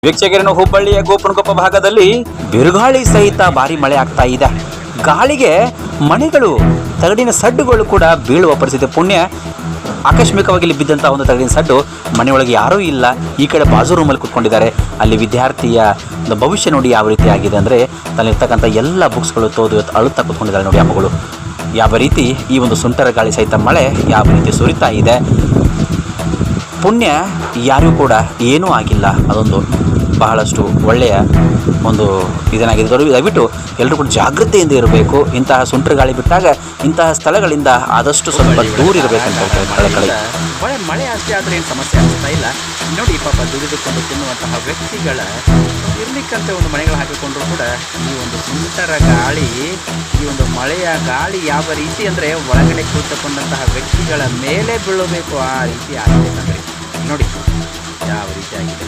ವೀಕ್ಷಕರನ್ನು ಹುಬ್ಬಳ್ಳಿಯ ಗೋಪನಕೊಪ್ಪ ಭಾಗದಲ್ಲಿ ಬಿರುಗಾಳಿ ಸಹಿತ ಭಾರಿ ಮಳೆ ಆಗ್ತಾ ಇದೆ. ಗಾಳಿಗೆ ಮನೆಗಳು ತಗಡಿನ ಸಡ್ಡುಗಳು ಕೂಡ ಬೀಳುವ ಪರಿಸ್ಥಿತಿ. ಪುಣ್ಯ ಆಕಸ್ಮಿಕವಾಗಿ ಇಲ್ಲಿ ಬಿದ್ದಂಥ ಒಂದು ತಗಡಿನ ಸಡ್ಡು, ಮನೆಯೊಳಗೆ ಯಾರೂ ಇಲ್ಲ. ಈ ಕಡೆ ಬಾಜು ರೂಮಲ್ಲಿ ಕೂತ್ಕೊಂಡಿದ್ದಾರೆ. ಅಲ್ಲಿ ವಿದ್ಯಾರ್ಥಿಯ ಭವಿಷ್ಯ ನೋಡಿ ಯಾವ ರೀತಿ ಆಗಿದೆ ಅಂದರೆ, ತನ್ನಲ್ಲಿರ್ತಕ್ಕಂಥ ಎಲ್ಲ ಬುಕ್ಸ್ಗಳು ತೋದು ಅಳುತ್ತಾ ಕೂತ್ಕೊಂಡಿದ್ದಾರೆ ನೋಡಿ ಆ ಮಗಳು. ಯಾವ ರೀತಿ ಈ ಒಂದು ಸುಂಟರ ಗಾಳಿ ಸಹಿತ ಮಳೆ ಯಾವ ರೀತಿ ಸುರಿತಾ ಇದೆ. ಪುಣ್ಯ ಯಾರಿಗೂ ಕೂಡ ಏನೂ ಆಗಿಲ್ಲ. ಅದೊಂದು ಬಹಳಷ್ಟು ಒಳ್ಳೆಯ ಒಂದು ಇದನ್ನಾಗಿದೆ. ದಯವಿಟ್ಟು ಎಲ್ಲರೂ ಕೂಡ ಜಾಗೃತಿಯಿಂದ ಇರಬೇಕು. ಇಂತಹ ಸುಂಟರ ಗಾಳಿ ಬಿಟ್ಟಾಗ ಇಂತಹ ಸ್ಥಳಗಳಿಂದ ಆದಷ್ಟು ಸ್ವಲ್ಪ ದೂರ ಇರಬೇಕಂತ ಹೇಳ್ತಾರೆ. ಮಳೆ ಅಷ್ಟೇ ಆದರೆ ಏನು ಸಮಸ್ಯೆ ಆಗ್ತಾ ಇಲ್ಲ ನೋಡಿ. ಪಾಪ ದುಡಿದುಕೊಂಡು ತಿನ್ನುವಂತಹ ವ್ಯಕ್ತಿಗಳ ಇರ್ಲಿಕ್ಕಂತೆ ಒಂದು ಮನೆಗಳು ಹಾಕಿಕೊಂಡ್ರು ಕೂಡ ಈ ಒಂದು ಸುಂಟರ ಗಾಳಿ, ಈ ಒಂದು ಮಳೆಯ ಗಾಳಿ ಯಾವ ರೀತಿ ಅಂದರೆ ಒಳಗಡೆ ಕೂತುಕೊಂಡಂತಹ ವ್ಯಕ್ತಿಗಳ ಮೇಲೆ ಬೀಳಬೇಕು, ಆ ರೀತಿ ಆಗಿದೆ ನೋಡಿ ಯಾವ ರೀತಿ ಆಗಿದೆ.